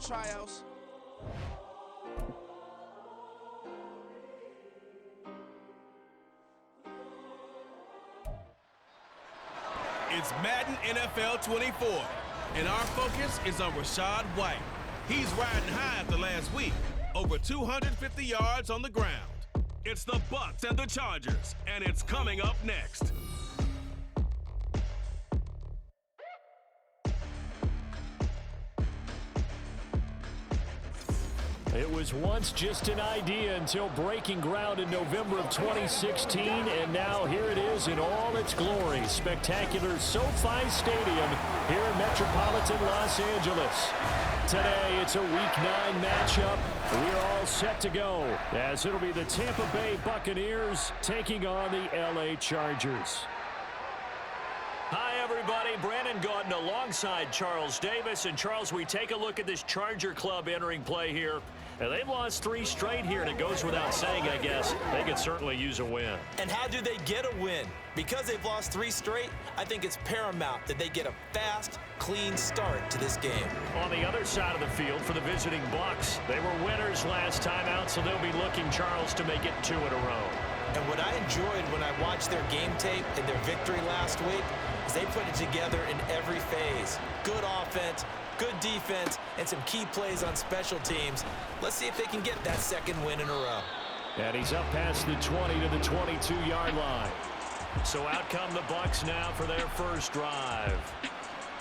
tryouts. It's Madden NFL 24, and our focus is on Rachaad White. He's riding high after last week, over 250 yards on the ground. It's the Bucs and the Chargers, and it's coming up next. It was once just an idea until breaking ground in November of 2016, and now here it is in all its glory. Spectacular SoFi Stadium here in metropolitan Los Angeles. Today, it's a Week 9 matchup. We're all set to go, as it'll be the Tampa Bay Buccaneers taking on the LA Chargers. Hi, everybody. Brandon Gordon alongside Charles Davis. And, Charles, we take a look at this Charger club entering play here. And they've lost 3 straight here, and it goes without saying, I guess, they could certainly use a win. And how do they get a win? Because they've lost 3 straight, I think it's paramount that they get a fast, clean start to this game. On the other side of the field for the visiting Bucs, they were winners last time out, so they'll be looking, Charles, to make it 2 in a row. And what I enjoyed when I watched their game tape and their victory last week is they put it together in every phase. Good offense, good defense, and some key plays on special teams. Let's see if they can get that 2nd win in a row. And he's up past the 20 to the 22-yard line. So out come the Bucs now for their first drive.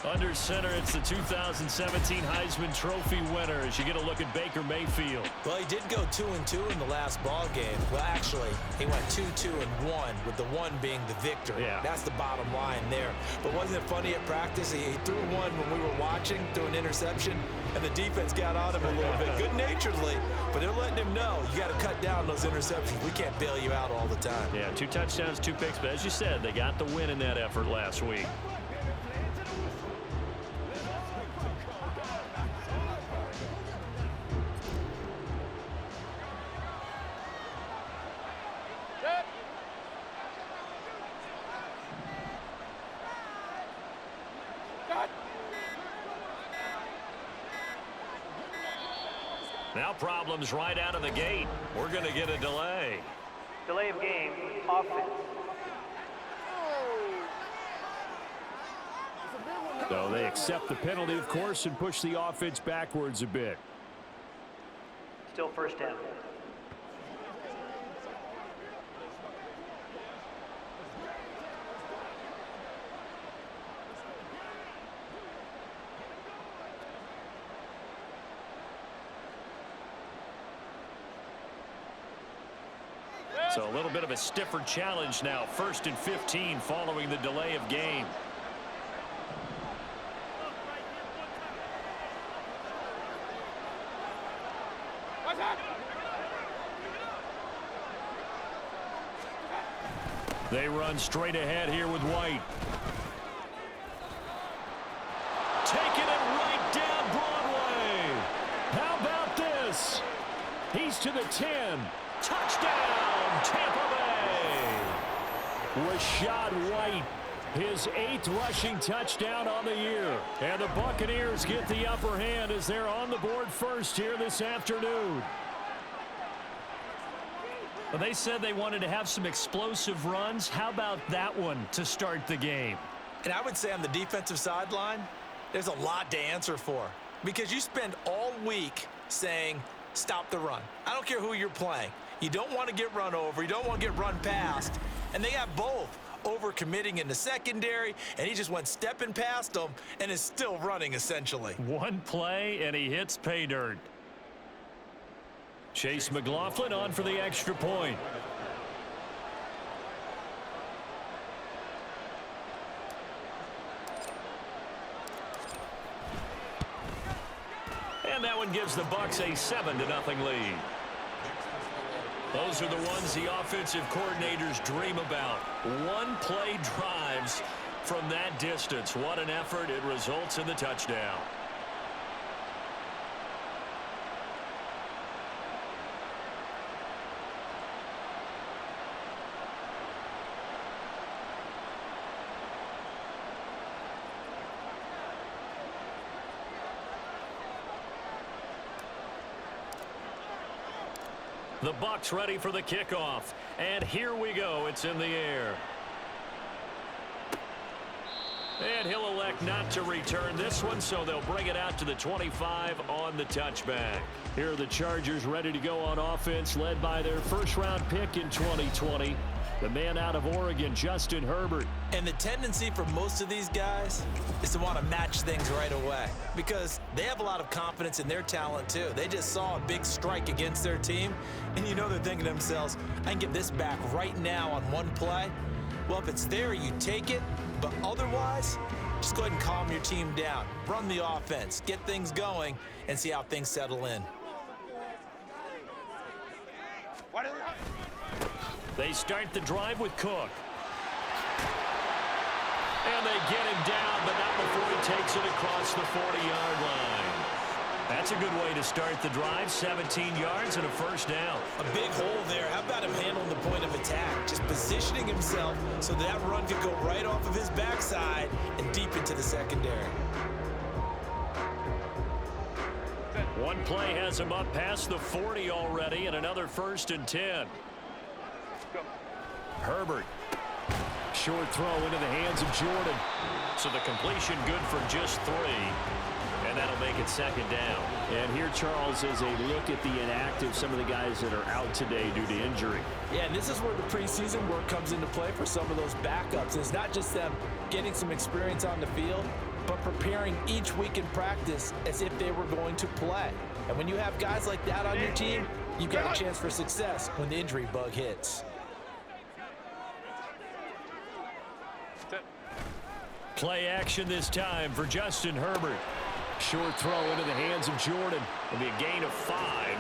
Under center, it's the 2017 Heisman Trophy winner as you get a look at Baker Mayfield. Well, he did go 2-2 in the last ball game. Well, actually, he went 2-2-1, with the 1 being the victory. Yeah. That's the bottom line there. But wasn't it funny at practice? He threw one when we were watching, threw an interception, and the defense got on him a little bit, good-naturedly. But they're letting him know, you got to cut down those interceptions. We can't bail you out all the time. Yeah, 2 touchdowns, 2 picks. But as you said, they got the win in that effort last week. Now problems right out of the gate. We're going to get a delay. Delay of game, offense. So they accept the penalty, of course, and push the offense backwards a bit. Still first down. So a little bit of a stiffer challenge now. 1st and 15 following the delay of game. They run straight ahead here with White. Taking it right down Broadway. How about this? He's to the 10. Touchdown, Tampa Bay. Rachaad White, his 8th rushing touchdown on the year. And the Buccaneers get the upper hand as they're on the board first here this afternoon. Well, they said they wanted to have some explosive runs. How about that one to start the game? And I would say on the defensive sideline, there's a lot to answer for. Because you spend all week saying, stop the run. I don't care who you're playing. You don't want to get run over. You don't want to get run past. And they got both. Over-committing in the secondary, and he just went stepping past them and is still running, essentially. One play, and he hits pay dirt. Chase McLaughlin on for the extra point. And that one gives the Bucs a 7-0 lead. Those are the ones the offensive coordinators dream about. One-play drives from that distance. What an effort. It results in the touchdown. The Bucs ready for the kickoff. And here we go. It's in the air. And he'll elect not to return this one, so they'll bring it out to the 25 on the touchback. Here are the Chargers ready to go on offense, led by their first-round pick in 2020, the man out of Oregon, Justin Herbert. And the tendency for most of these guys is to want to match things right away because they have a lot of confidence in their talent, too. They just saw a big strike against their team, and you know they're thinking to themselves, I can get this back right now on one play. Well, if it's there, you take it. But otherwise, just go ahead and calm your team down. Run the offense, get things going, and see how things settle in. They start the drive with Cook. And they get him down, but not before he takes it across the 40-yard line. That's a good way to start the drive. 17 yards and a first down. A big hole there. How about him handling the point of attack? Just positioning himself so that run could go right off of his backside and deep into the secondary. One play has him up past the 40 already, and another 1st and 10. Herbert. Short throw into the hands of Jordan. So the completion good for just 3. And that'll make it 2nd down. And here, Charles, is a look at the inactive, some of the guys that are out today due to injury. Yeah, and this is where the preseason work comes into play for some of those backups. It's not just them getting some experience on the field, but preparing each week in practice as if they were going to play. And when you have guys like that on your team, you've got a chance for success when the injury bug hits. Play action this time for Justin Herbert. Short throw into the hands of Jordan. It'll be a gain of 5.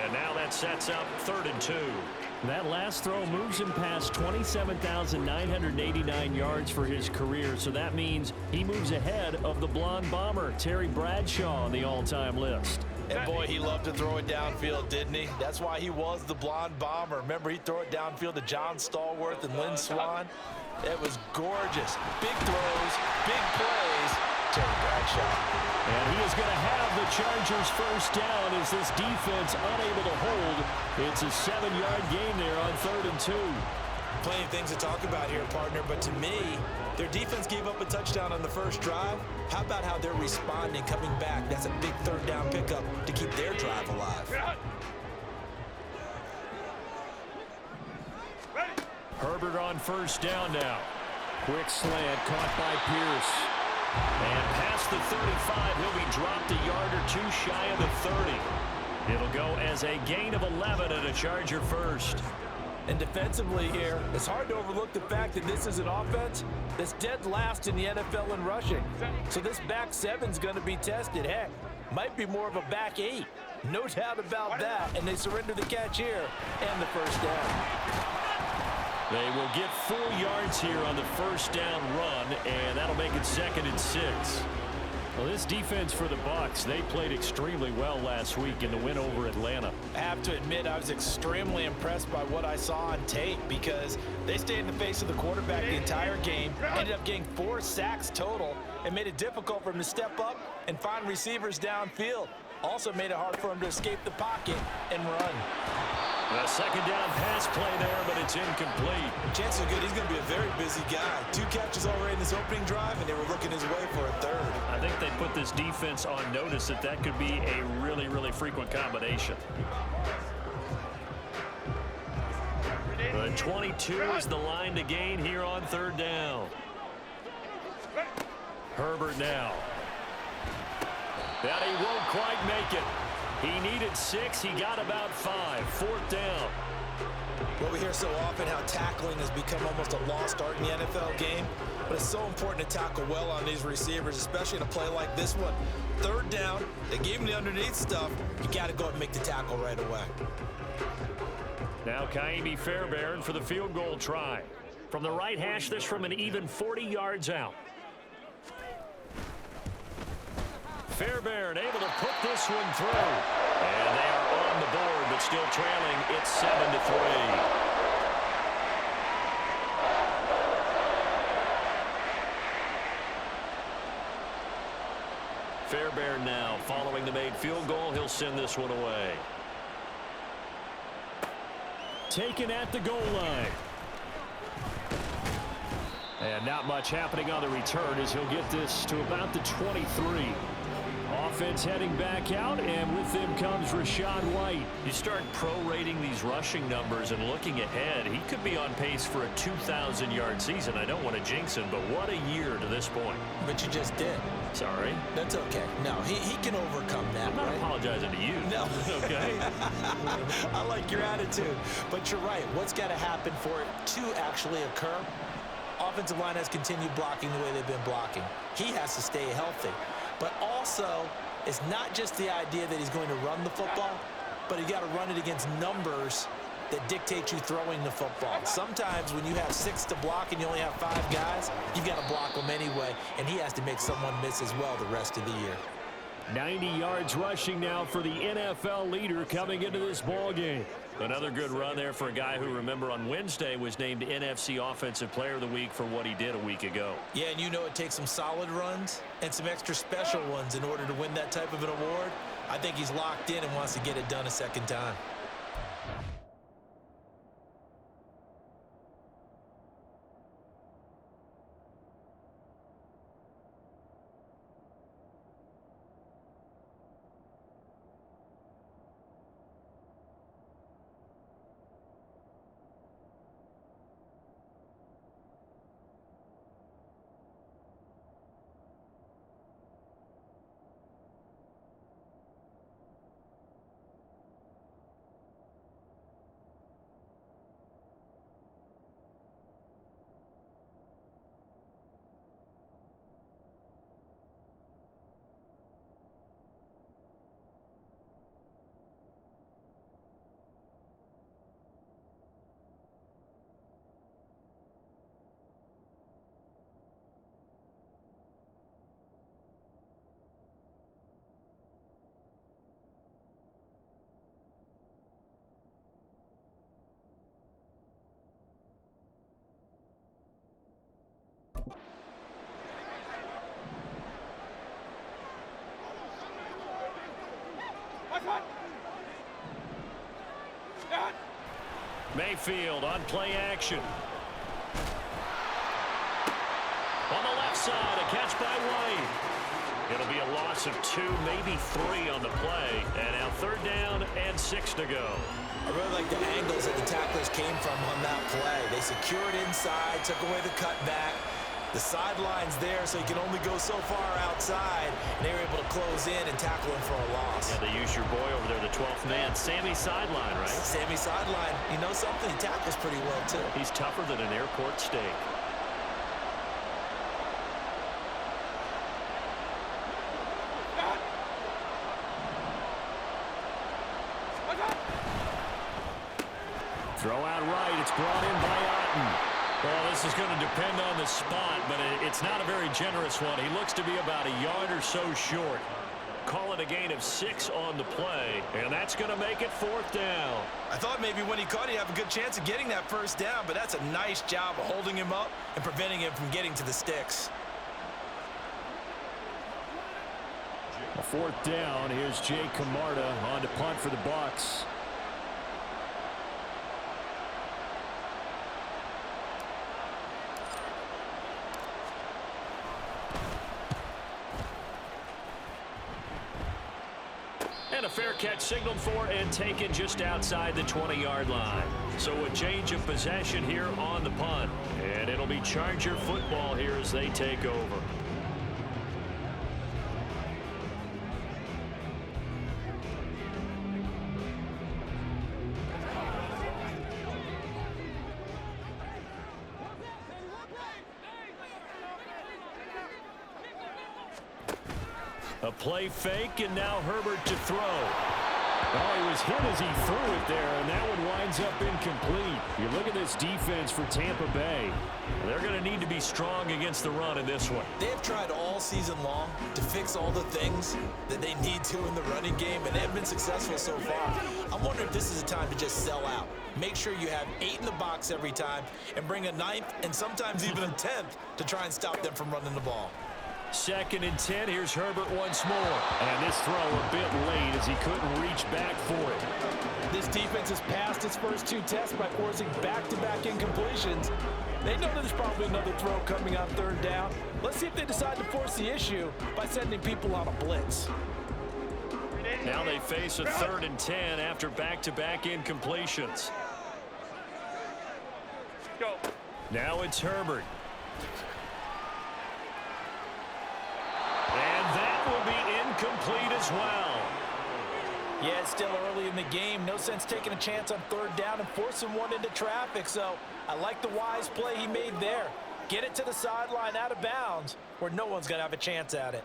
And now that sets up 3rd and 2. That last throw moves him past 27,989 yards for his career. So that means he moves ahead of the blonde bomber, Terry Bradshaw, on the all-time list. And boy, he loved to throw it downfield, didn't he? That's why he was the blonde bomber. Remember, he'd throw it downfield to John Stallworth and Lynn Swann. It was gorgeous. Big throws, big plays. Terry Bradshaw. And he is going to have the Chargers first down as this defense unable to hold. It's a 7-yard gain there on 3rd and 2. Plenty of things to talk about here, partner, but to me, their defense gave up a touchdown on the first drive. How about how they're responding, coming back? That's a big 3rd down pickup to keep their drive alive. Herbert on first down now. Quick slant caught by Pierce. And past the 35, he'll be dropped a yard or 2 shy of the 30. It'll go as a gain of 11 and a Charger first. And defensively here, it's hard to overlook the fact that this is an offense that's dead last in the NFL in rushing. So this back 7's going to be tested. Heck, might be more of a back 8. No doubt about that. And they surrender the catch here and the first down. They will get 4 yards here on the first down run, and that'll make it 2nd and 6. Well, this defense for the Bucs, they played extremely well last week in the win over Atlanta. I have to admit, I was extremely impressed by what I saw on tape because they stayed in the face of the quarterback the entire game, ended up getting 4 sacks total, and made it difficult for him to step up and find receivers downfield. Also made it hard for him to escape the pocket and run. A 2nd down pass play there, but it's incomplete. Chances are good he's going to be a very busy guy. 2 catches already in this opening drive, and they were looking his way for a 3rd. I think they put this defense on notice that that could be a really, really frequent combination. The 22 is the line to gain here on 3rd down. Herbert now. That he won't quite make it. He needed 6. He got about 5. 4th down. Well, we hear so often how tackling has become almost a lost art in the NFL game, but it's so important to tackle well on these receivers, especially in a play like this one. 3rd down, they gave him the underneath stuff. You got to go and make the tackle right away. Now Kaimi Fairbairn for the field goal try. From the right hash, this from an even 40 yards out. Fairbairn able to put this one through. And they are on the board, but still trailing. It's 7-3. Fairbairn now, following the made field goal, he'll send this one away. taken at the goal line. And not much happening on the return as he'll get this to about the 23. Offense heading back out, and with them comes Rachaad White. You start prorating these rushing numbers and looking ahead, he could be on pace for a 2,000-yard season. I don't want to jinx him, but what a year to this point. But you just did. Sorry. That's okay. No, he can overcome that. I'm not right? apologizing to you. No. Okay. I like your attitude. But you're right. What's got to happen for it to actually occur? Offensive line has continued blocking the way they've been blocking. He has to stay healthy. But also, it's not just the idea that he's going to run the football, but you got to run it against numbers that dictate you throwing the football. Sometimes when you have 6 to block and you only have 5 guys, you've got to block them anyway, and he has to make someone miss as well the rest of the year. 90 yards rushing now for the NFL leader coming into this ball game. Another good run there for a guy who, remember, on Wednesday was named NFC Offensive Player of the Week for what he did a week ago. Yeah, and you know it takes some solid runs and some extra special ones in order to win that type of an award. I think he's locked in and wants to get it done a second time. Mayfield on play action. On the left side, a catch by White. It'll be a loss of 2, maybe 3 on the play. And now 3rd down and 6 to go. I really like the angles that the tacklers came from on that play. They secured inside, took away the cutback. The sideline's there, so he can only go so far outside. And they were able to close in and tackle him for a loss. Yeah, they used your boy over there, the 12th man, Sammy Sideline, right? Sammy Sideline. You know something? He tackles pretty well, too. He's tougher than an airport steak. Throw out right. It's brought in by Otten. Well, this is going to depend on the spot, but it's not a very generous one. He looks to be about a yard or so short. Call it a gain of 6 on the play, and that's going to make it 4th down. I thought maybe when he caught, he'd have a good chance of getting that 1st down, but that's a nice job of holding him up and preventing him from getting to the sticks. A 4th down. Here's Jay Camarda on to punt for the Bucs. And a fair catch signaled for and taken just outside the 20-yard line. So a change of possession here on the punt. And it'll be Charger football here as they take over. A play fake, and now Herbert to throw. Oh, he was hit as he threw it there, and that one winds up incomplete. You look at this defense for Tampa Bay. They're going to need to be strong against the run in this one. They've tried all season long to fix all the things that they need to in the running game, and they've been successful so far. I'm wondering if this is a time to just sell out. Make sure you have 8 in the box every time and bring a 9th and sometimes even a 10th to try and stop them from running the ball. 2nd and 10. Here's Herbert once more. And this throw a bit late as he couldn't reach back for it. This defense has passed its first 2 tests by forcing back-to-back incompletions. They know there's probably another throw coming on 3rd down. Let's see if they decide to force the issue by sending people on a blitz. Now they face a 3rd and 10 after back-to-back incompletions. Go. Now it's Herbert. And that will be incomplete as well. Yeah, it's still early in the game. No sense taking a chance on 3rd down and forcing one into traffic. So I like the wise play he made there. Get it to the sideline out of bounds where no one's going to have a chance at it.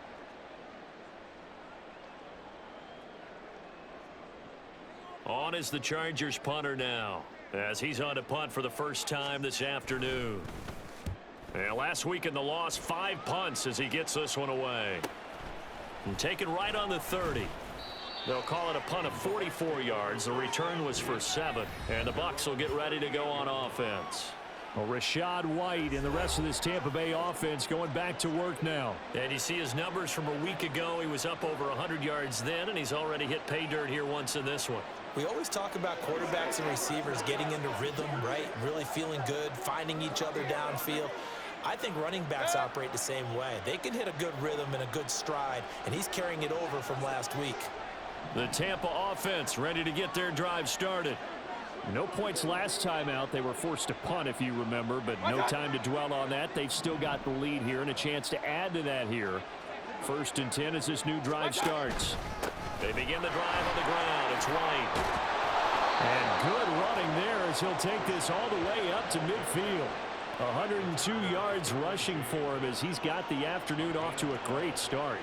On is the Chargers punter now, as he's on to punt for the first time this afternoon. And last week in the loss, 5 punts as he gets this one away. And taken right on the 30. They'll call it a punt of 44 yards. The return was for 7. And the Bucs will get ready to go on offense. Well, Rachaad White and the rest of this Tampa Bay offense going back to work now. And you see his numbers from a week ago. He was up over 100 yards then, and he's already hit pay dirt here once in this one. We always talk about quarterbacks and receivers getting into rhythm, right? Really feeling good, finding each other downfield. I think running backs operate the same way. They can hit a good rhythm and a good stride, and he's carrying it over from last week. The Tampa offense ready to get their drive started. No points last time out. They were forced to punt, if you remember, but no time to dwell on that. They've still got the lead here and a chance to add to that here. 1st and 10 as this new drive starts. They begin the drive on the ground. It's White. And good running there as he'll take this all the way up to midfield. 102 yards rushing for him as he's got the afternoon off to a great start.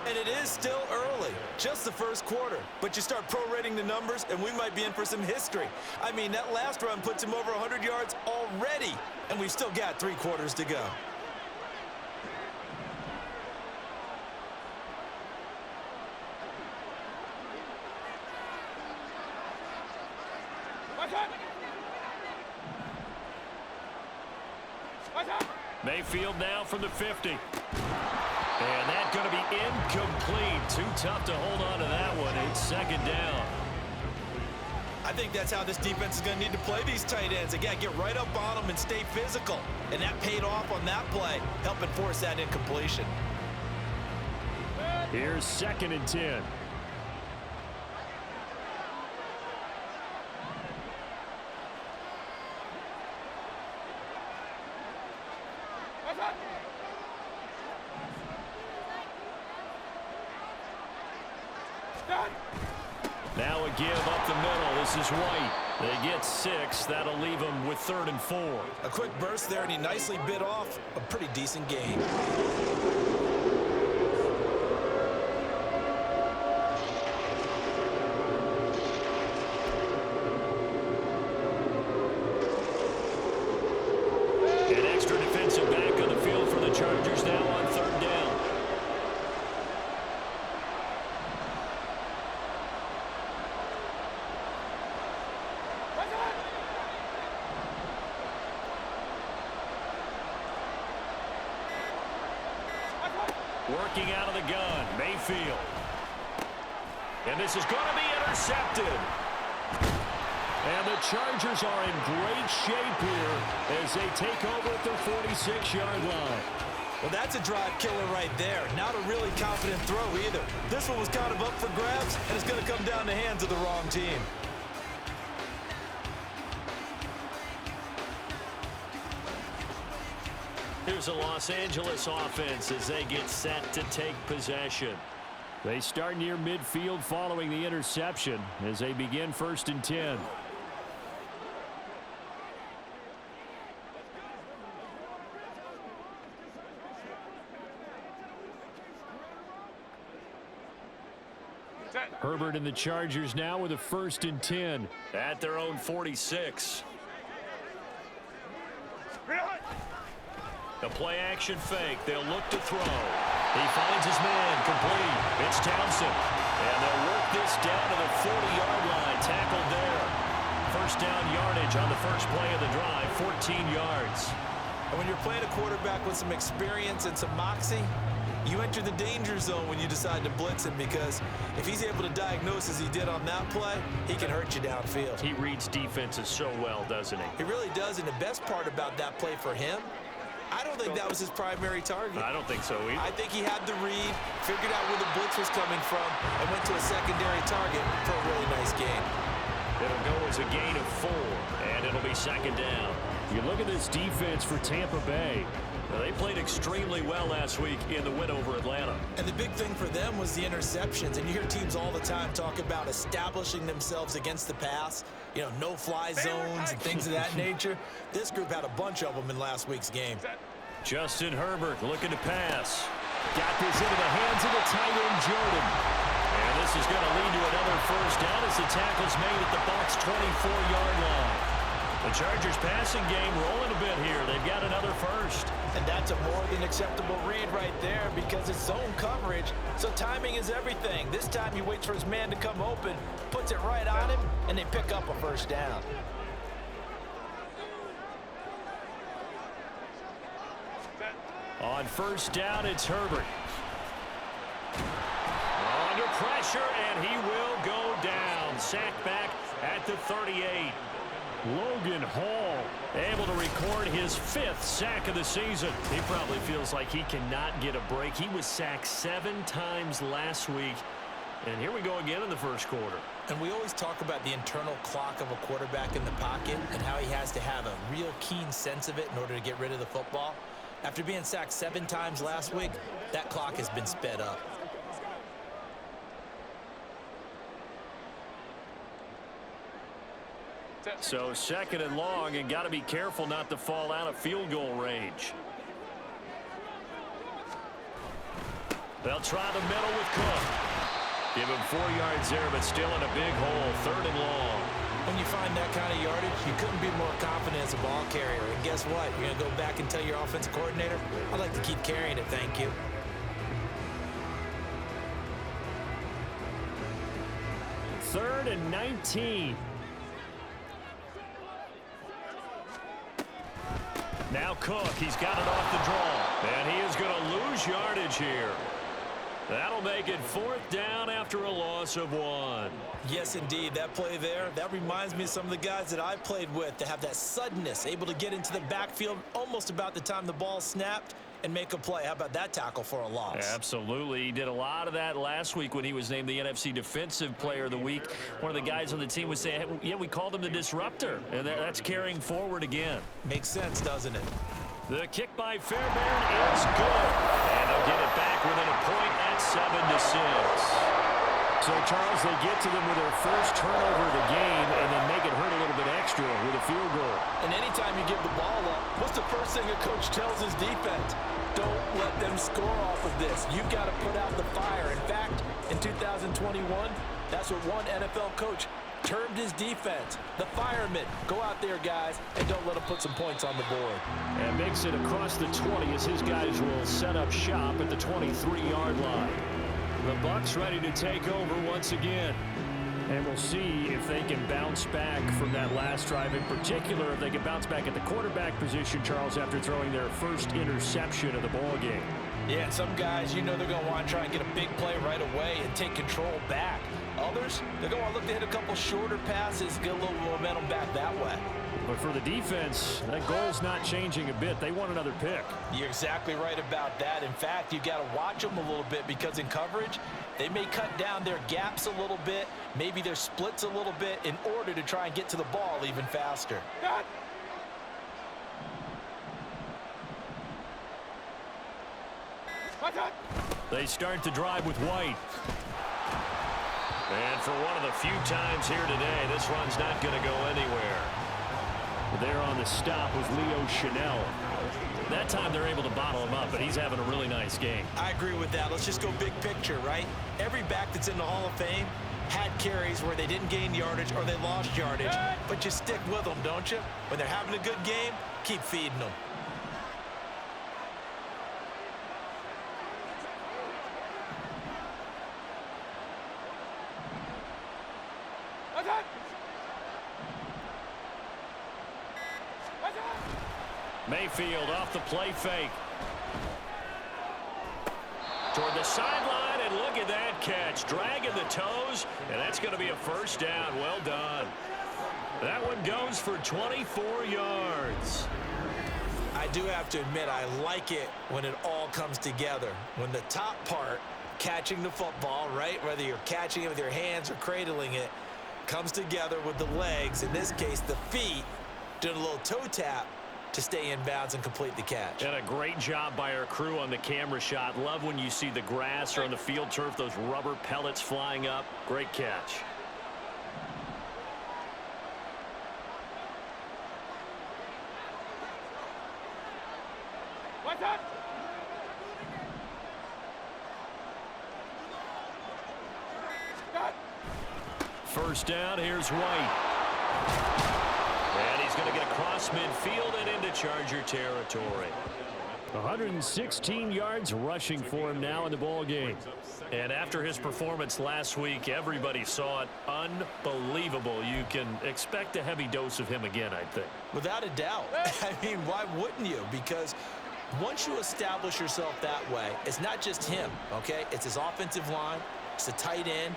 And it is still early, just the first quarter. But you start prorating the numbers, and we might be in for some history. I mean, that last run puts him over 100 yards already, and we've still got 3 quarters to go. Mayfield now from the 50. And that's going to be incomplete. Too tough to hold on to that one. It's 2nd down. I think that's how this defense is going to need to play these tight ends. Again, get right up on them and stay physical. And that paid off on that play, helping force that incompletion. Here's 2nd and 10. Now a give up the middle. This is White. They get 6. That'll leave them with 3rd and 4. A quick burst there, and he nicely bit off a pretty decent gain. An extra defensive back on the field for the Chargers now on 3rd down. Working out of the gun, Mayfield. And this is going to be intercepted. And the Chargers are in great shape here as they take over at their 46-yard line. Well, that's a drive killer right there. Not a really confident throw either. This one was kind of up for grabs, and it's going to come down in the hands of the wrong team. Here's a Los Angeles offense as they get set to take possession. They start near midfield following the interception as they begin 1st and 10. Herbert and the Chargers now with a 1st and 10 at their own 46. The play action fake. They'll look to throw. He finds his man complete. It's Townsend. And they'll work this down to the 40-yard line. Tackled there. 1st down yardage on the first play of the drive. 14 yards. And when you're playing a quarterback with some experience and some moxie, You enter the danger zone when you decide to blitz him, because if he's able to diagnose as he did on that play, he can hurt you downfield. He reads defenses so well, doesn't he? He really does, and the best part about that play for him, I don't think that was his primary target. I don't think so either. I think he had the read, figured out where the blitz was coming from, and went to a secondary target for a really nice gain. It'll go as a gain of 4, and it'll be second down. You look at this defense for Tampa Bay. They played extremely well last week in the win over Atlanta. And the big thing for them was the interceptions. And you hear teams all the time talk about establishing themselves against the pass, no-fly zones and things of that nature. This group had a bunch of them in last week's game. Justin Herbert looking to pass. Got this into the hands of the tight end, Jordan. And this is going to lead to another first down as the tackle's made at the Bucs' 24-yard line. The Chargers passing game rolling a bit here. They've got another first. And that's a more than acceptable read right there, because it's zone coverage, so timing is everything. This time he waits for his man to come open, puts it right on him, and they pick up a first down. On first down, it's Herbert. Under pressure, and he will go down. Sacked back at the 38. Logan Hall Able to record his 5th sack of the season. He probably feels like he cannot get a break. He was sacked 7 times last week. And here we go again in the first quarter. And we always talk about the internal clock of a quarterback in the pocket and how he has to have a real keen sense of it in order to get rid of the football. After being sacked 7 times last week, that clock has been sped up. So 2nd and long, and got to be careful not to fall out of field goal range. They'll try the middle with Cook. Give him 4 yards there, but still in a big hole. 3rd and long. When you find that kind of yardage, you couldn't be more confident as a ball carrier. And guess what? You're going to go back and tell your offensive coordinator, I'd like to keep carrying it, thank you. Third and 19. Now Cook, he's got it off the draw. And he is going to lose yardage here. That'll make it 4th down after a loss of 1. Yes, indeed. That play there, that reminds me of some of the guys that I played with to have that suddenness, able to get into the backfield almost about the time the ball snapped and make a play. How about that tackle for a loss? Absolutely. He did a lot of that last week when he was named the NFC Defensive Player of the Week. One of the guys on the team would say, hey, yeah, we called him the disruptor. And that's carrying forward again. Makes sense, doesn't it? The kick by Fairbairn is good. And they'll get it back within a point at 7-6. So, Charles, they get to them with their first turnover of the game and then make it hurt a little bit extra with a field goal. And anytime you give the ball up, what's the first thing a coach tells his defense? Don't let them score off of this. You've got to put out the fire. In fact, in 2021, that's what one NFL coach termed his defense. The firemen. Go out there, guys, and don't let them put some points on the board. And makes it across the 20 as his guys will set up shop at the 23-yard line. The Bucs ready to take over once again. And we'll see if they can bounce back from that last drive. In particular, if they can bounce back at the quarterback position, Charles, after throwing their first interception of the ball game. Yeah, some guys, they're going to want to try and get a big play right away and take control back. Others, they're going to look to hit a couple shorter passes, get a little momentum back that way. But for the defense, that goal's not changing a bit. They want another pick. You're exactly right about that. In fact, you've got to watch them a little bit because in coverage, they may cut down their gaps a little bit, maybe their splits a little bit in order to try and get to the ball even faster. They start the drive with White. And for one of the few times here today, this run's not going to go anywhere. There on the stop was Leo Chanel. That time they're able to bottle him up, but he's having a really nice game. I agree with that. Let's just go big picture, right? Every back that's in the Hall of Fame had carries where they didn't gain yardage or they lost yardage. But you stick with them, don't you? When they're having a good game, keep feeding them. Mayfield off the play fake. Toward the sideline, and look at that catch. Dragging the toes, and that's going to be a first down. Well done. That one goes for 24 yards. I do have to admit, I like it when it all comes together. When the top part, catching the football, right, whether you're catching it with your hands or cradling it, comes together with the legs, in this case the feet, doing a little toe tap to stay in bounds and complete the catch. And a great job by our crew on the camera shot. Love when you see the grass or on the field turf, those rubber pellets flying up. Great catch. What's up? First down, here's White. And he's going to get across midfield and into Charger territory. 116 yards rushing for him now in the ball game. And after his performance last week, everybody saw it. Unbelievable. You can expect a heavy dose of him again, I think. Without a doubt. I mean, why wouldn't you? Because once you establish yourself that way, it's not just him, okay? It's his offensive line. It's the tight end.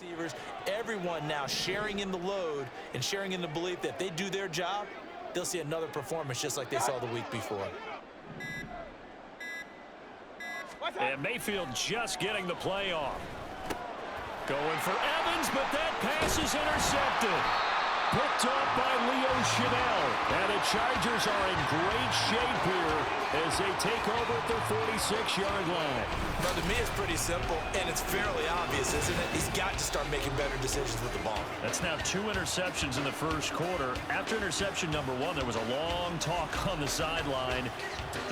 Receivers, everyone now sharing in the load and sharing in the belief that they do their job, they'll see another performance just like they saw the week before. And Mayfield just getting the play off. Going for Evans, but that pass is intercepted. Picked off by Leo Chanel. And the Chargers are in great shape here as they take over at their 46-yard line. But to me, it's pretty simple, and it's fairly obvious, isn't it? He's got to start making better decisions with the ball. That's now 2 interceptions in the first quarter. After interception number 1, there was a long talk on the sideline,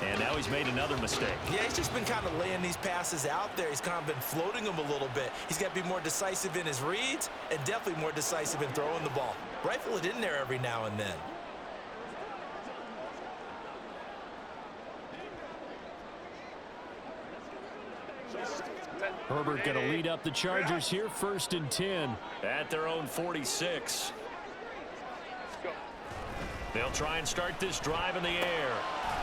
and now he's made another mistake. Yeah, he's just been kind of laying these passes out there. He's kind of been floating them a little bit. He's got to be more decisive in his reads and definitely more decisive in throwing the ball. Rifle it in there every now and then. Herbert going to lead up the Chargers here, 1st and 10. At their own 46. They'll try and start this drive in the air.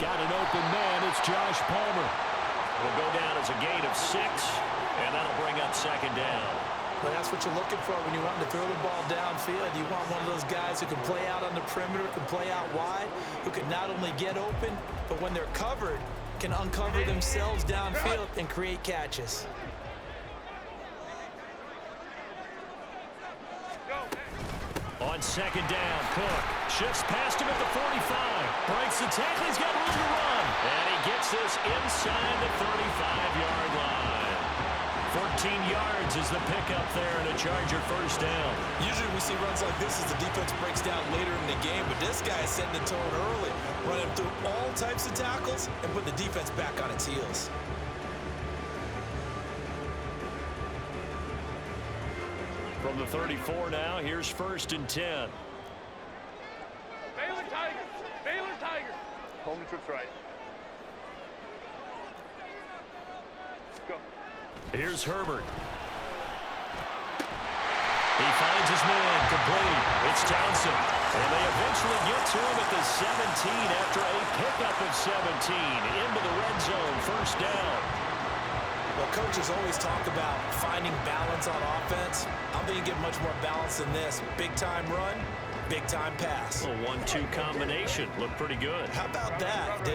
Got an open man. It's Josh Palmer. Will go down as a gain of 6, and that'll bring up 2nd down. Well, that's what you're looking for when you want to throw the ball downfield. You want one of those guys who can play out on the perimeter, can play out wide, who can not only get open, but when they're covered, can uncover themselves downfield and create catches. On 2nd down, Cook shifts past him at the 45. Breaks the tackle. He's got room to run. And he gets this inside the 35-yard line. 14 yards is the pickup there and a Charger 1st down. Usually we see runs like this as the defense breaks down later in the game, but this guy is setting the tone early, running through all types of tackles and putting the defense back on its heels. From the 34 now, here's 1st and 10. Baylor Tigers! Baylor Tigers! Home to trips right. Go. Here's Herbert. He finds his man, complete. It's Townsend. And they eventually get to him at the 17 after a pickup of 17. Into the red zone, 1st down. Well, coaches always talk about finding balance on offense. I don't think you get much more balance than this. Big-time run, big-time pass. A 1-2 combination. Looked pretty good. How about that?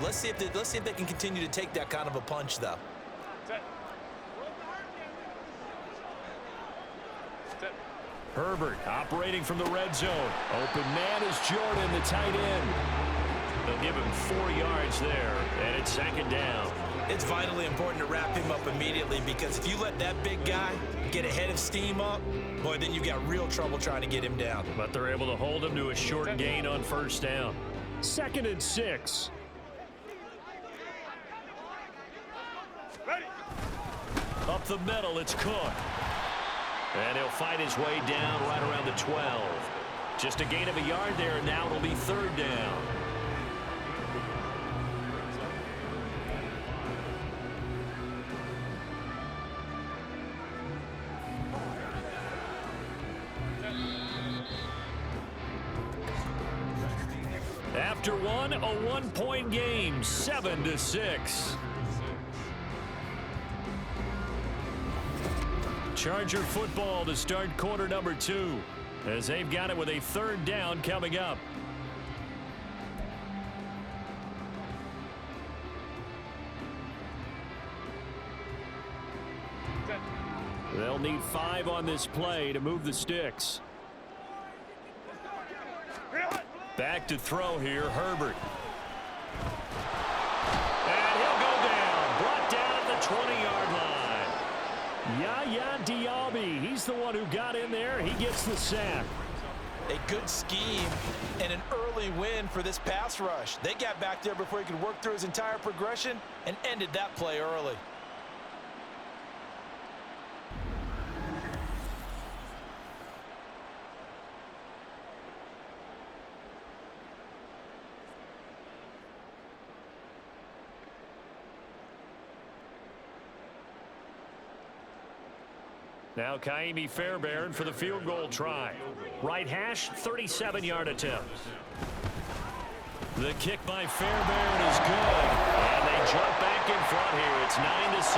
Let's see if they can continue to take that kind of a punch, though. Set. Set. Herbert operating from the red zone. Open man is Jordan, the tight end. They'll give him 4 yards there, and it's 2nd down. It's vitally important to wrap him up immediately, because if you let that big guy get ahead of steam up, boy, then you've got real trouble trying to get him down. But they're able to hold him to a short gain on 1st down. 2nd and 6. Ready. Up the middle, it's Cook. And he'll fight his way down right around the 12. Just a gain of a yard there, and now it'll be 3rd down. After one, a 1-point game, 7-6. Charger football to start quarter number 2, as they've got it with a 3rd down coming up. Set. They'll need 5 on this play to move the sticks. Back to throw here, Herbert. And he'll go down. Brought down at the 20-yard line. Yaya Diaby, he's the one who got in there. He gets the sack. A good scheme and an early win for this pass rush. They got back there before he could work through his entire progression and ended that play early. Now Kaimi Fairbairn for the field goal try. Right hash, 37-yard attempt. The kick by Fairbairn is good. And they jump back in front here. It's 9-7.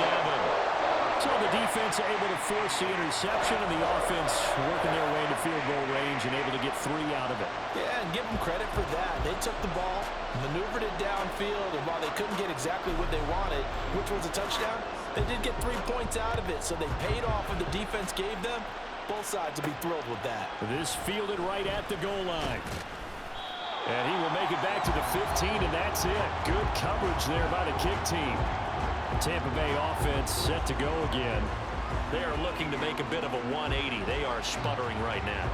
So the defense able to force the interception, and the offense working their way into field goal range and able to get 3 out of it. Yeah, and give them credit for that. They took the ball, maneuvered it downfield, and while they couldn't get exactly what they wanted, which was a touchdown, they did get 3 points out of it, so they paid off what the defense gave them. Both sides will be thrilled with that. This fielded right at the goal line. And he will make it back to the 15, and that's it. Good coverage there by the kick team. Tampa Bay offense set to go again. They are looking to make a bit of a 180. They are sputtering right now.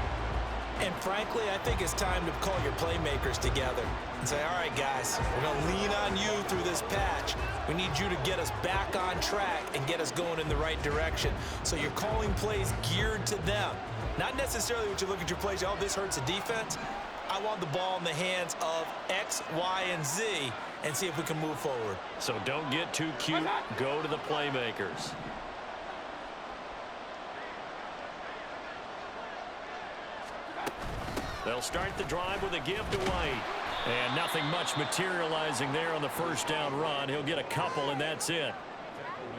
And frankly, I think it's time to call your playmakers together and say, all right, guys, we're going to lean on you through this patch. We need you to get us back on track and get us going in the right direction. So you're calling plays geared to them. Not necessarily what you look at your plays, oh, this hurts the defense. I want the ball in the hands of X, Y, and Z and see if we can move forward. So don't get too cute. Go to the playmakers. They'll start the drive with a give to White. And nothing much materializing there on the 1st down run. He'll get a couple, and that's it.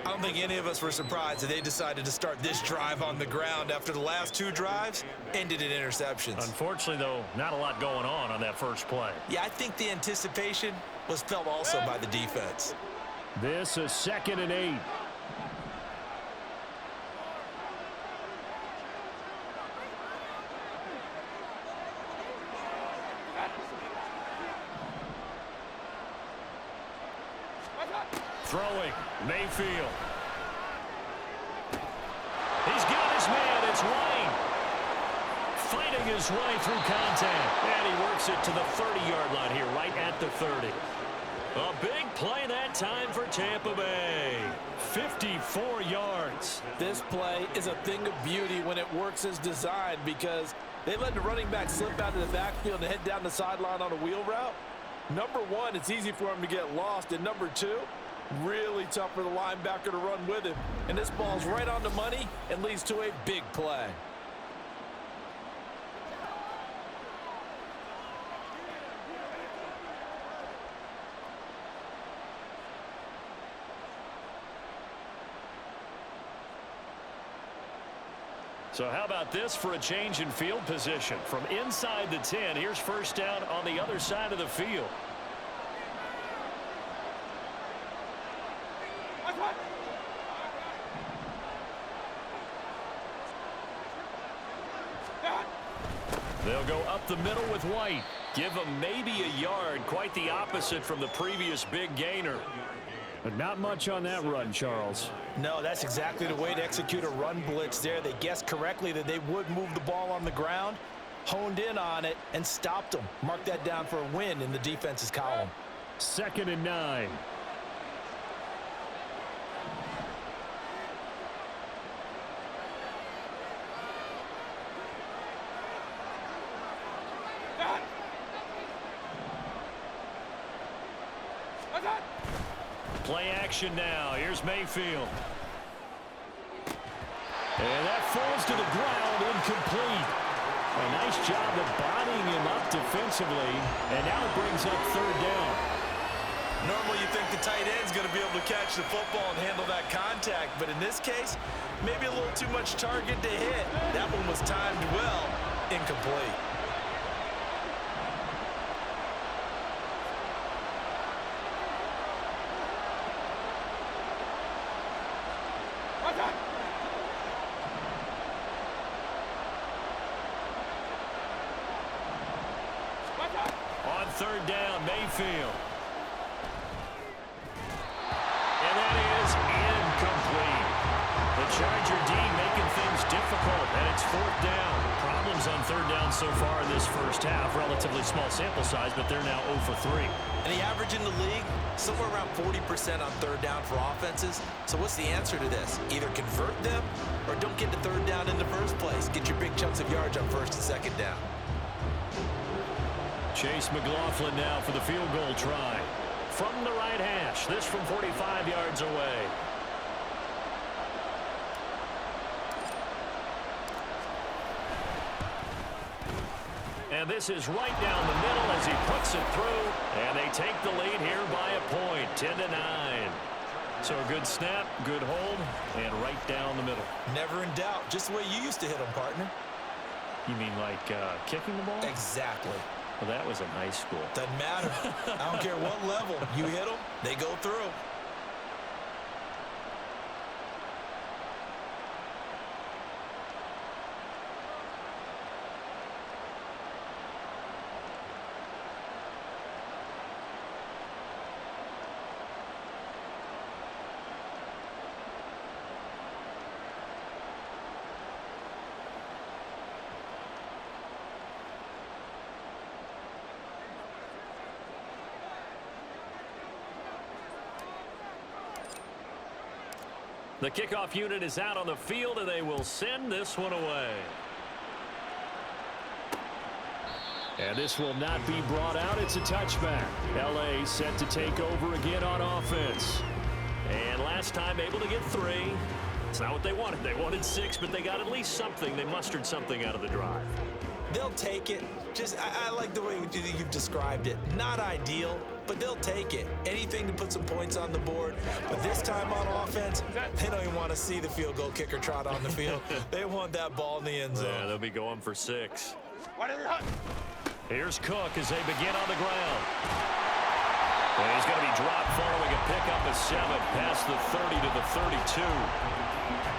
I don't think any of us were surprised that they decided to start this drive on the ground after the last 2 drives ended in interceptions. Unfortunately, though, not a lot going on that first play. Yeah, I think the anticipation was felt also by the defense. This is 2nd and 8. Throwing, Mayfield. He's got his man, it's Wayne. Fighting his way through contact. And he works it to the 30-yard line here, right at the 30. A big play that time for Tampa Bay. 54 yards. This play is a thing of beauty when it works as designed because they let the running back slip out of the backfield and head down the sideline on a wheel route. Number one, it's easy for him to get lost. And number two, really tough for the linebacker to run with him. And this ball's right on the money and leads to a big play. So how about this for a change in field position? From inside the 10, here's first down on the other side of the field. They'll go up the middle with White. Give him maybe a yard. Quite the opposite from the previous big gainer. But not much on that run, Charles. No, that's exactly the way to execute a run blitz there. They guessed correctly that they would move the ball on the ground, honed in on it, and stopped them. Mark that down for a win in the defense's column. 2nd and 9. Play action now. Here's Mayfield. And that falls to the ground, incomplete. A nice job of bodying him up defensively, and now it brings up 3rd down. Normally you think the tight end's going to be able to catch the football and handle that contact, but in this case, maybe a little too much target to hit. That one was timed well, incomplete. On 3rd down, Mayfield. And that is incomplete. The Charger D making things difficult, and it's 4th down. Problems on 3rd down so far in this first half. Relatively small sample size, but they're now 0 for 3. And the average in the league, somewhere around 40% on 3rd down for offenses. So what's the answer to this? Either convert them or don't get to 3rd down in the first place. Get your big chunks of yards on 1st and 2nd down. Chase McLaughlin now for the field goal try. From the right hash, this from 45 yards away. And this is right down the middle as he puts it through. And they take the lead here by a point, 10-9. So a good snap, good hold, and right down the middle. Never in doubt, just the way you used to hit them, partner. You mean like kicking the ball? Exactly. Well, that was in high school. Doesn't matter. I don't care what level. You hit them, they go through. The kickoff unit is out on the field, and they will send this one away. And this will not be brought out. It's a touchback. L.A. set to take over again on offense. And last time able to get 3. It's not what they wanted. They wanted 6, but they got at least something. They mustered something out of the drive. They'll take it. I like the way you've described it. Not ideal, but they'll take it. Anything to put some points on the board. But this time on offense, they don't even want to see the field goal kicker trot on the field. They want that ball in the end zone. Yeah, they'll be going for 6. Here's Cook as they begin on the ground. And he's going to be dropped following a pickup of 7 past the 30 to the 32.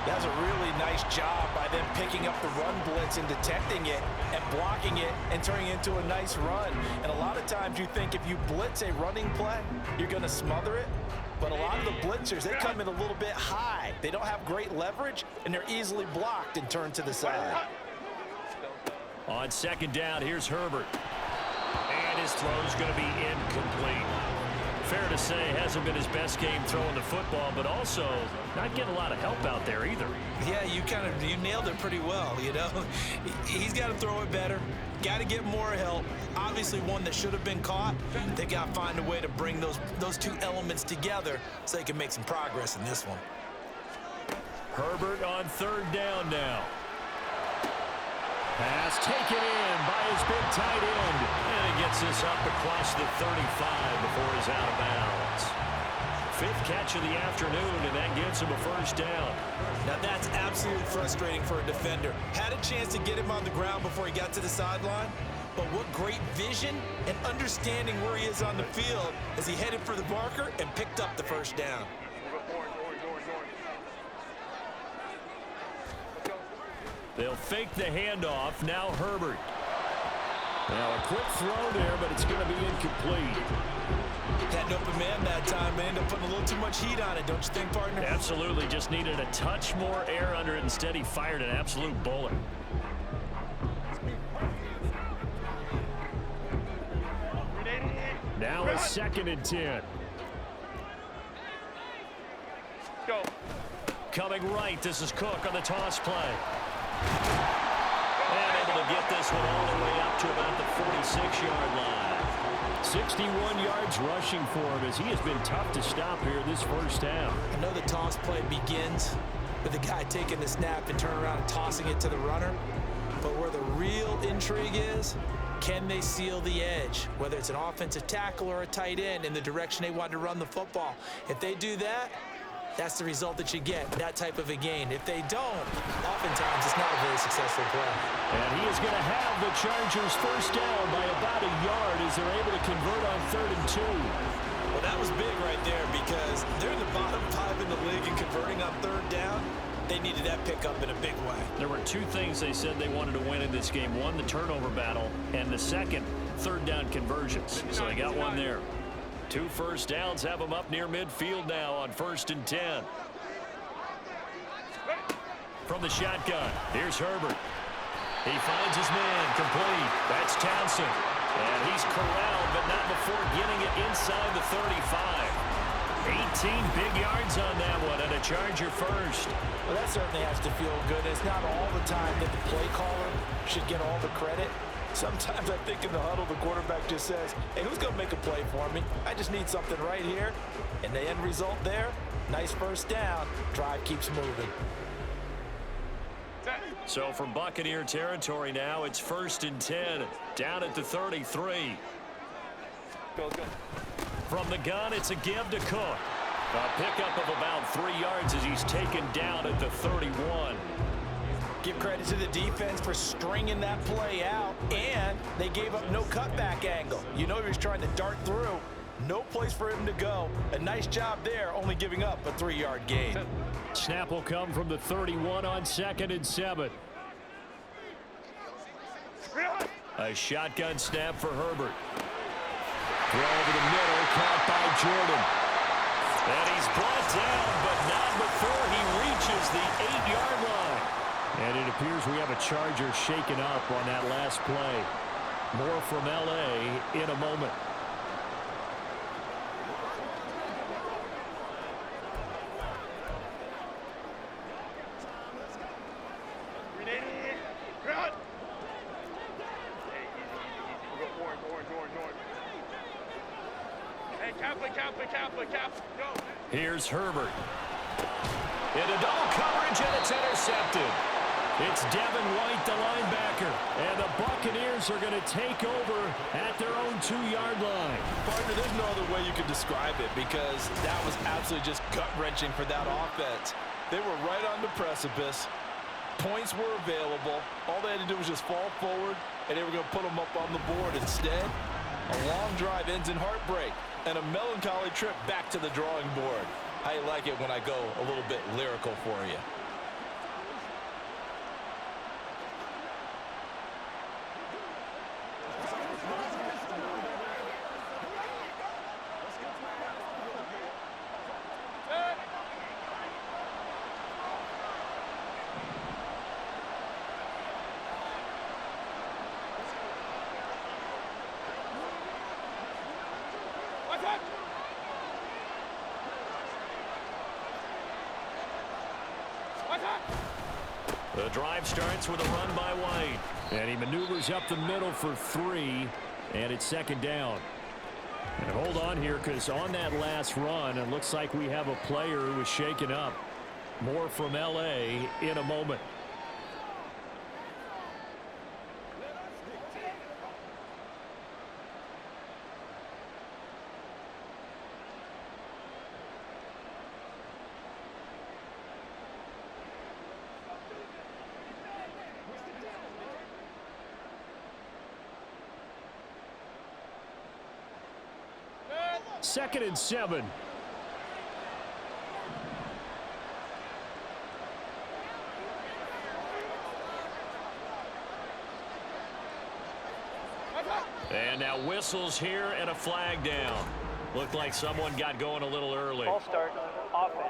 That's a really nice job by them picking up the run blitz and detecting it and blocking it and turning it into a nice run. And a lot of times you think if you blitz a running play, you're going to smother it. But a lot of the blitzers, they come in a little bit high. They don't have great leverage, and they're easily blocked and turned to the side. On 2nd down, here's Herbert. And his throw's going to be incomplete. Fair to say, hasn't been his best game throwing the football, but also not getting a lot of help out there either. Yeah, you nailed it pretty well, you know. He's got to throw it better. Got to get more help. Obviously one that should have been caught. They got to find a way to bring those two elements together so they can make some progress in this one. Herbert on third down now. Pass taken in by his big tight end. And he gets this up across the 35 before he's out of bounds. Fifth catch of the afternoon, and that gets him a first down. Now that's absolutely frustrating for a defender. Had a chance to get him on the ground before he got to the sideline, but what great vision and understanding where he is on the field as he headed for the marker and picked up the first down. They'll fake the handoff. Now Herbert. Now a quick throw there, but it's going to be incomplete. Had an open man that time and ended up putting a little too much heat on it, don't you think, partner? Absolutely. Just needed a touch more air under it. Instead, he fired an absolute bullet. Now a 2nd and 10. Go. Coming right. This is Cook on the toss play. And able to get this one all the way up to about the 46-yard line. 61 yards rushing for him as he has been tough to stop here this first half. I know the toss play begins with the guy taking the snap and turning around and tossing it to the runner. But where the real intrigue is, can they seal the edge? Whether it's an offensive tackle or a tight end in the direction they want to run the football. If they do that, that's the result that you get, that type of a gain. If they don't, oftentimes it's not a very successful play. And he is going to have the Chargers first down by about a yard as they're able to convert on 3rd and 2. Well, that was big right there because they're in the bottom 5 in the league and converting on 3rd down. They needed that pickup in a big way. There were two things they said they wanted to win in this game. One, the turnover battle, and the second, 3rd down conversions. So they got one there. 2 first downs have them up near midfield now on 1st and 10. From the shotgun, here's Herbert. He finds his man, complete. That's Townsend. And he's corralled, but not before getting it inside the 35. 18 big yards on that one, and a Charger first. Well, that certainly has to feel good. It's not all the time that the play caller should get all the credit. Sometimes I think in the huddle, the quarterback just says, hey, who's going to make a play for me? I just need something right here. And the end result there, nice first down. Drive keeps moving. So from Buccaneer territory now, it's 1st and 10, down at the 33. Go. From the gun, it's a give to Cook. A pickup of about 3 yards as he's taken down at the 31. Give credit to the defense for stringing that play out, and they gave up no cutback angle. You know he was trying to dart through. No place for him to go. A nice job there, only giving up a 3-yard gain. Snap will come from the 31 on 2nd and 7. A shotgun snap for Herbert. Throw over the middle, caught by Jordan. And he's brought down, but not before he reaches the 8-yard line. And it appears we have a Charger shaken up on that last play. More from L.A. in a moment. Go. Here's Herbert. Into double coverage, and it's intercepted. It's Devin White, the linebacker. And the Buccaneers are going to take over at their own 2-yard line. Partner, there's no other way you could describe it because that was absolutely just gut-wrenching for that offense. They were right on the precipice. Points were available. All they had to do was just fall forward, and they were going to put them up on the board. Instead, a long drive ends in heartbreak and a melancholy trip back to the drawing board. I like it when I go a little bit lyrical for you. The drive starts with a run by White. And he maneuvers up the middle for 3, and it's second down. And hold on here, because on that last run, it looks like we have a player who was shaken up. More from L.A. in a moment. Second and 7. And now whistles here and a flag down. Looked like someone got going a little early. Ball start, offense.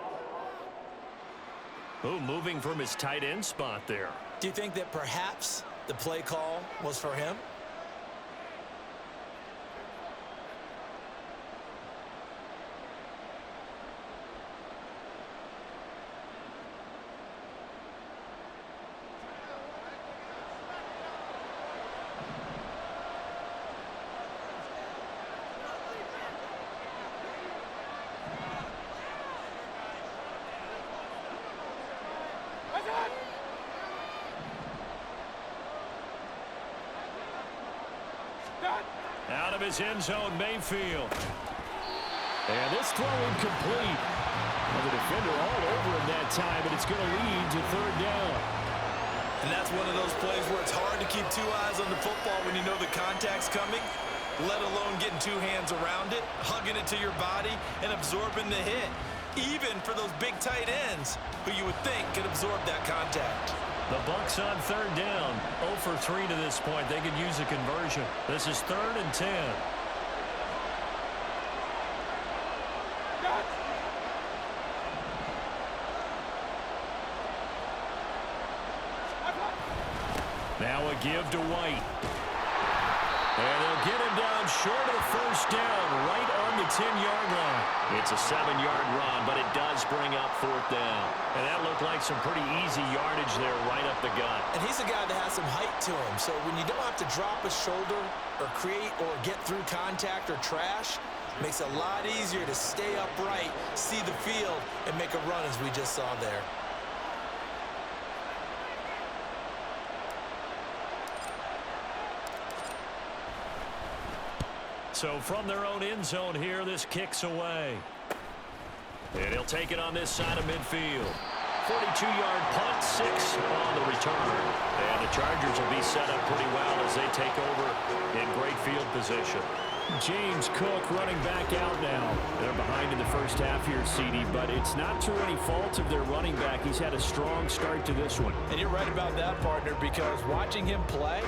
Oh, moving from his tight end spot there. Do you think that perhaps the play call was for him? Out of his end zone, Mayfield. And this throw incomplete. Well, the defender all over him that time, but it's going to lead to third down. And that's one of those plays where it's hard to keep 2 eyes on the football when you know the contact's coming, let alone getting 2 hands around it, hugging it to your body, and absorbing the hit. Even for those big tight ends who you would think could absorb that contact. The Bucs on third down. 0 for 3 to this point. They could use a conversion. This is 3rd and 10. Now a give to White. And they'll get him down short of the first down, right on the 10-yard line. It's a 7-yard run, but it does bring up 4th down. And that looked like some pretty easy yardage there right up the gut. And he's a guy that has some height to him, so when you don't have to drop a shoulder or create or get through contact or trash, it makes it a lot easier to stay upright, see the field, and make a run as we just saw there. So from their own end zone here, this kicks away. And he'll take it on this side of midfield. 42-yard punt, 6 on the return. And the Chargers will be set up pretty well as they take over in great field position. James Cook running back out now. They're behind in the first half here, CD, but it's not through any fault of their running back. He's had a strong start to this one. And you're right about that, partner, because watching him play,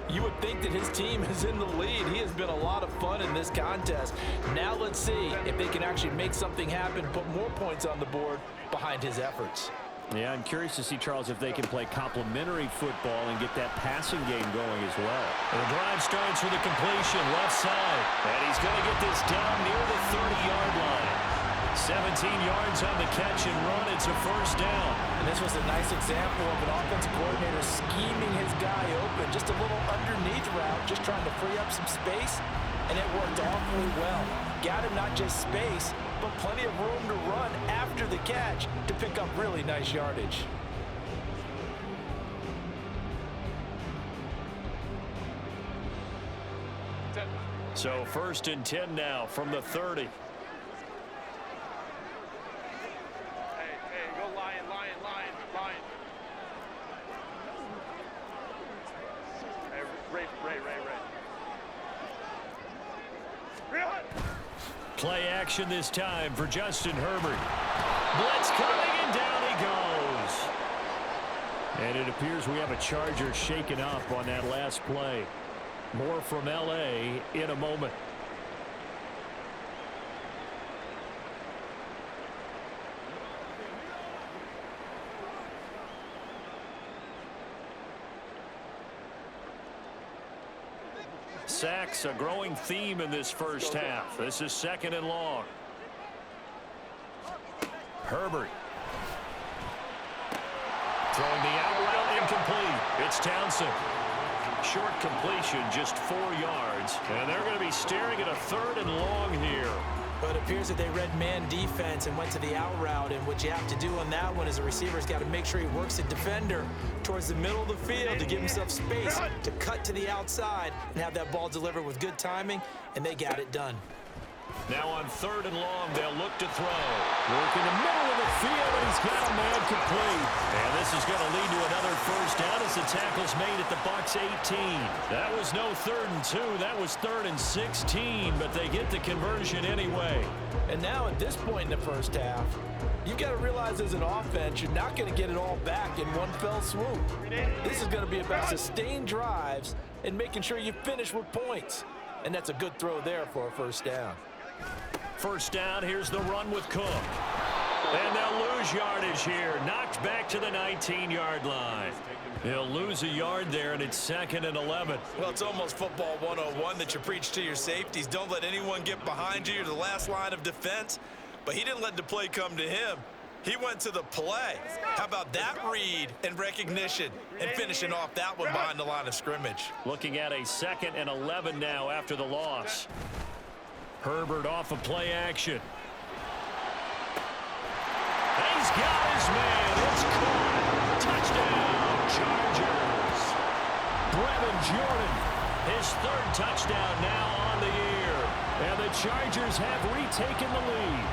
you would think that his team is in the lead. He has been a lot of fun in this contest. Now let's see if they can actually make something happen, put more points on the board behind his efforts. Yeah, I'm curious to see, Charles, if they can play complementary football and get that passing game going as well. The drive starts with a completion left side. And he's going to get this down near the 30-yard line. 17 yards on the catch and run. It's a first down. And this was a nice example of an offensive coordinator scheming his guy open. Just a little underneath route, just trying to free up some space, and it worked awfully well. Got him not just space, but plenty of room to run after the catch to pick up really nice yardage. So 1st and 10 now from the 30. Play action this time for Justin Herbert. Blitz coming, and down he goes. And it appears we have a Charger shaken up on that last play. More from L.A. in a moment. Sacks, a growing theme in this first half. This is 2nd and long. Herbert. Throwing the out route It's Townsend. Short completion, just 4 yards. And they're going to be staring at a 3rd and long here. But it appears that they read man defense and went to the out route. And what you have to do on that one is a receiver's got to make sure he works the defender towards the middle of the field to give himself space to cut to the outside and have that ball delivered with good timing, and they got it done. Now on 3rd and long, they'll look to throw. Work in the middle of the field, and he's got a man complete. And this is going to lead to another first down as the tackle's made at the Bucs 18. That was no 3rd and 2. That was 3rd and 16, but they get the conversion anyway. And now at this point in the first half, you've got to realize as an offense, you're not going to get it all back in one fell swoop. This is going to be about sustained drives and making sure you finish with points. And that's a good throw there for a first down. First down, here's the run with Cook. And they'll lose yardage here. Knocked back to the 19-yard line. He'll lose a yard there, and it's 2nd and 11. Well, it's almost football 101 that you preach to your safeties. Don't let anyone get behind you. You're the last line of defense. But he didn't let the play come to him. He went to the play. How about that read and recognition and finishing off that one behind the line of scrimmage? Looking at a 2nd and 11 now after the loss. Herbert off of play action. He's got his man. It's caught. Touchdown, Chargers. Brevin Jordan. His 3rd touchdown now on the year. And the Chargers have retaken the lead.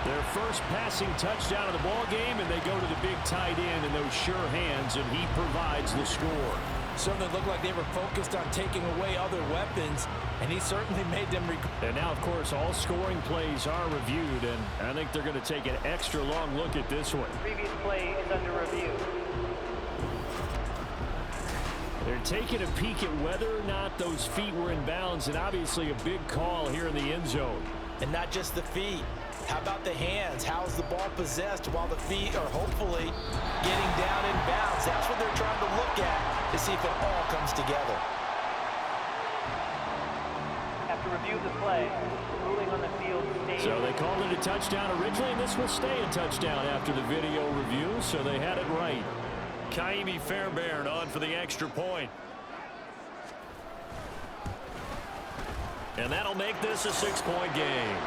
Their first passing touchdown of the ball game, and they go to the big tight end in those sure hands, and he provides the score. Certainly looked like they were focused on taking away other weapons, and he certainly made them. And now, of course, all scoring plays are reviewed, and I think they're going to take an extra long look at this one. Previous play is under review. They're taking a peek at whether or not those feet were in bounds, and obviously a big call here in the end zone. And not just the feet. How about the hands? How's the ball possessed while the feet are hopefully getting down in bounds? That's what they're trying to look at to see if it all comes together. After review of the play, ruling on the field stays. So they called it a touchdown originally, and this will stay a touchdown after the video review, so they had it right. Kaimi Fairbairn on for the extra point. And that'll make this a 6-point game.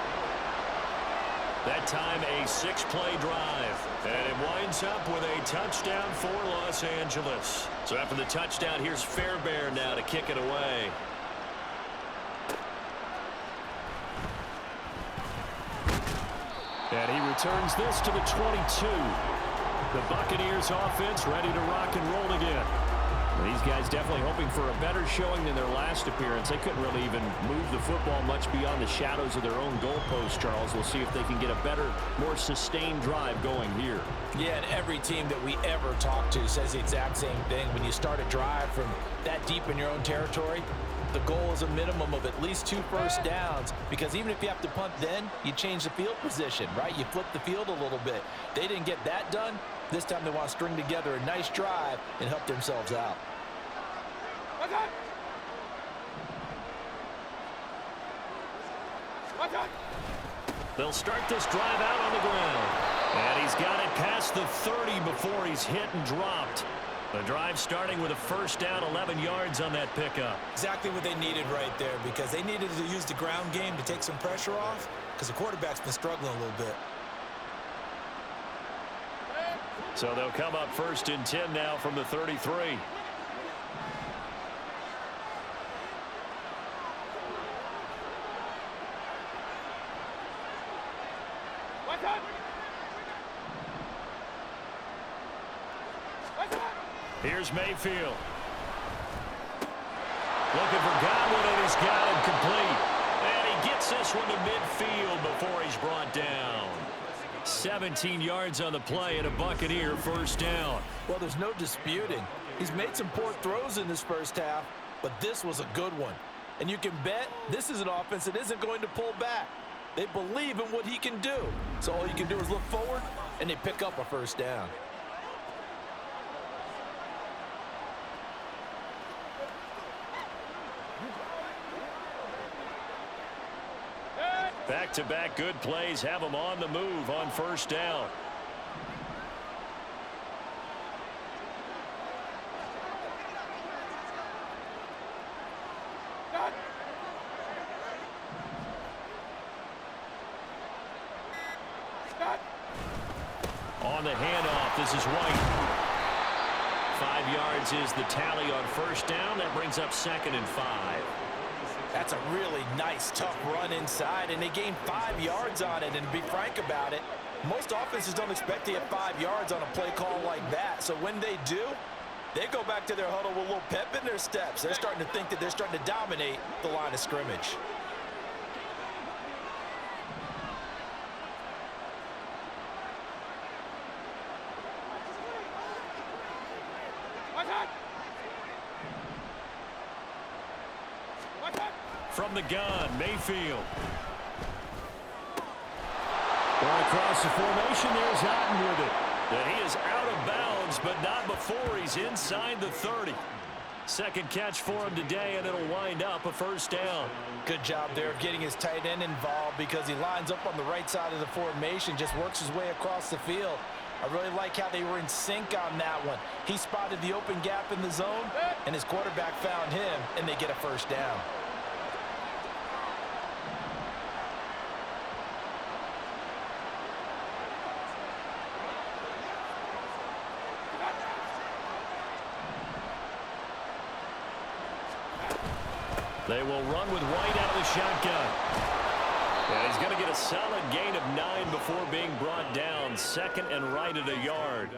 That time a 6-play drive. And it winds up with a touchdown for Los Angeles. So after the touchdown, here's Fairbairn now to kick it away. And he returns this to the 22. The Buccaneers offense ready to rock and roll again. These guys definitely hoping for a better showing than their last appearance. They couldn't really even move the football much beyond the shadows of their own goalpost, Charles. We'll see if they can get a better, more sustained drive going here. Yeah, and every team that we ever talk to says the exact same thing. When you start a drive from that deep in your own territory, the goal is a minimum of at least 2 first downs, because even if you have to punt then, you change the field position, right? You flip the field a little bit. They didn't get that done. This time they want to string together a nice drive and help themselves out. They'll start this drive out on the ground. And he's got it past the 30 before he's hit and dropped. The drive starting with a first down, 11 yards on that pickup. Exactly what they needed right there, because they needed to use the ground game to take some pressure off, because the quarterback's been struggling a little bit. So they'll come up 1st and 10 now from the 33. Here's Mayfield. Looking for Godwin, and he's got him complete. And he gets this one to midfield before he's brought down. 17 yards on the play and a Buccaneer first down. Well, there's no disputing. He's made some poor throws in this first half, but this was a good one. And you can bet this is an offense that isn't going to pull back. They believe in what he can do. So all you can do is look forward, and they pick up a first down. Back-to-back good plays have them on the move on first down. On the handoff, this is White. 5 yards is the tally on first down. That brings up 2nd and 5. That's a really nice, tough run inside, and they gained 5 yards on it. And to be frank about it, most offenses don't expect to get 5 yards on a play call like that. So when they do, they go back to their huddle with a little pep in their steps. They're starting to think that they're starting to dominate the line of scrimmage. From the gun, Mayfield. Going across the formation, there's Otten with it. And he is out of bounds, but not before he's inside the 30. Second catch for him today, and it'll wind up a first down. Good job there of getting his tight end involved because he lines up on the right side of the formation, just works his way across the field. I really like how they were in sync on that one. He spotted the open gap in the zone, and his quarterback found him, and they get a first down. They will run with White out of the shotgun. And he's going to get a solid gain of 9 before being brought down. 2nd and right at a yard.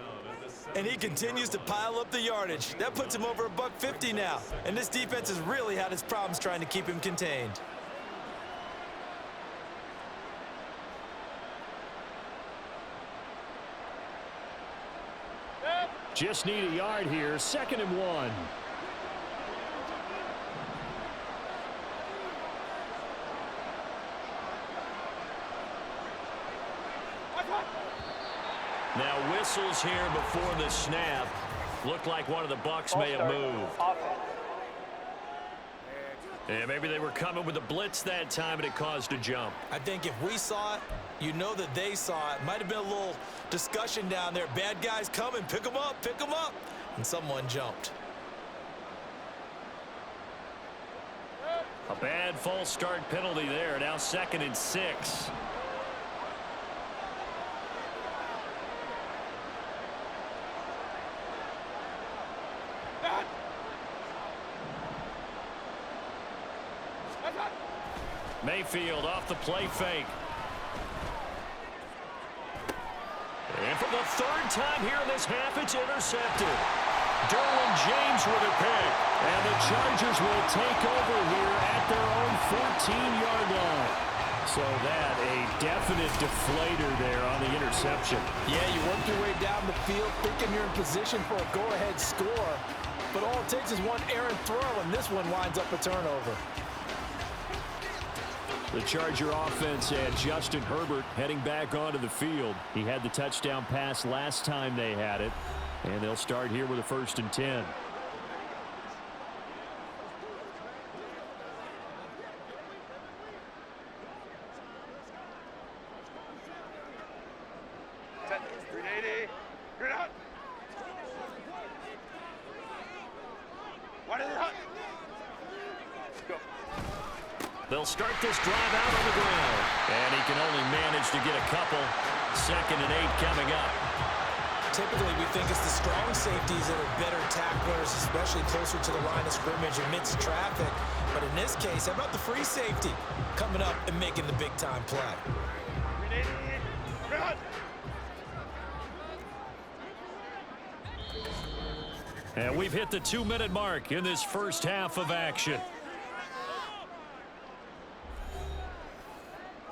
And he continues to pile up the yardage. That puts him over $150 now. And this defense has really had its problems trying to keep him contained. Just need a yard here. 2nd and 1. Now whistles here before the snap. Looked like one of the Bucs may have moved. Yeah, maybe they were coming with a blitz that time and it caused a jump. I think if we saw it, you know that they saw it. Might have been a little discussion down there. Bad guys coming. Pick them up. Pick them up. And someone jumped. A bad false start penalty there. Now 2nd and 6. Mayfield off the play fake. And for the 3rd time here in this half, it's intercepted. Derwin James with a pick. And the Chargers will take over here at their own 14-yard line. So that a definite deflator there on the interception. Yeah, you work your way down the field thinking you're in position for a go-ahead score. But all it takes is one errant throw, and this one winds up a turnover. The Charger offense had Justin Herbert heading back onto the field. He had the touchdown pass last time they had it. And they'll start here with a 1st and 10. They'll start this drive out on the ground. And he can only manage to get a couple. 2nd and 8 coming up. Typically, we think it's the strong safeties that are better tacklers, especially closer to the line of scrimmage amidst traffic. But in this case, how about the free safety coming up and making the big-time play? And we've hit the 2-minute mark in this first half of action.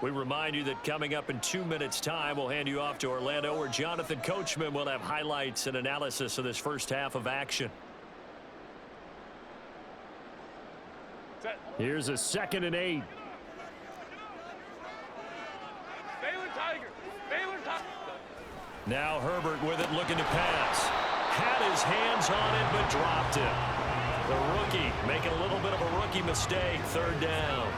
We remind you that coming up in 2 minutes' time, we'll hand you off to Orlando, where Jonathan Coachman will have highlights and analysis of this first half of action. Here's a 2nd and 8. Now Herbert with it, looking to pass. Had his hands on it, but dropped it. The rookie making a little bit of a rookie mistake. 3rd down.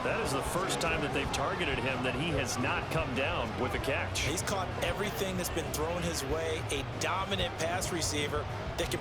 That is the first time that they've targeted him that he has not come down with a catch. He's caught everything that's been thrown his way. A dominant pass receiver that can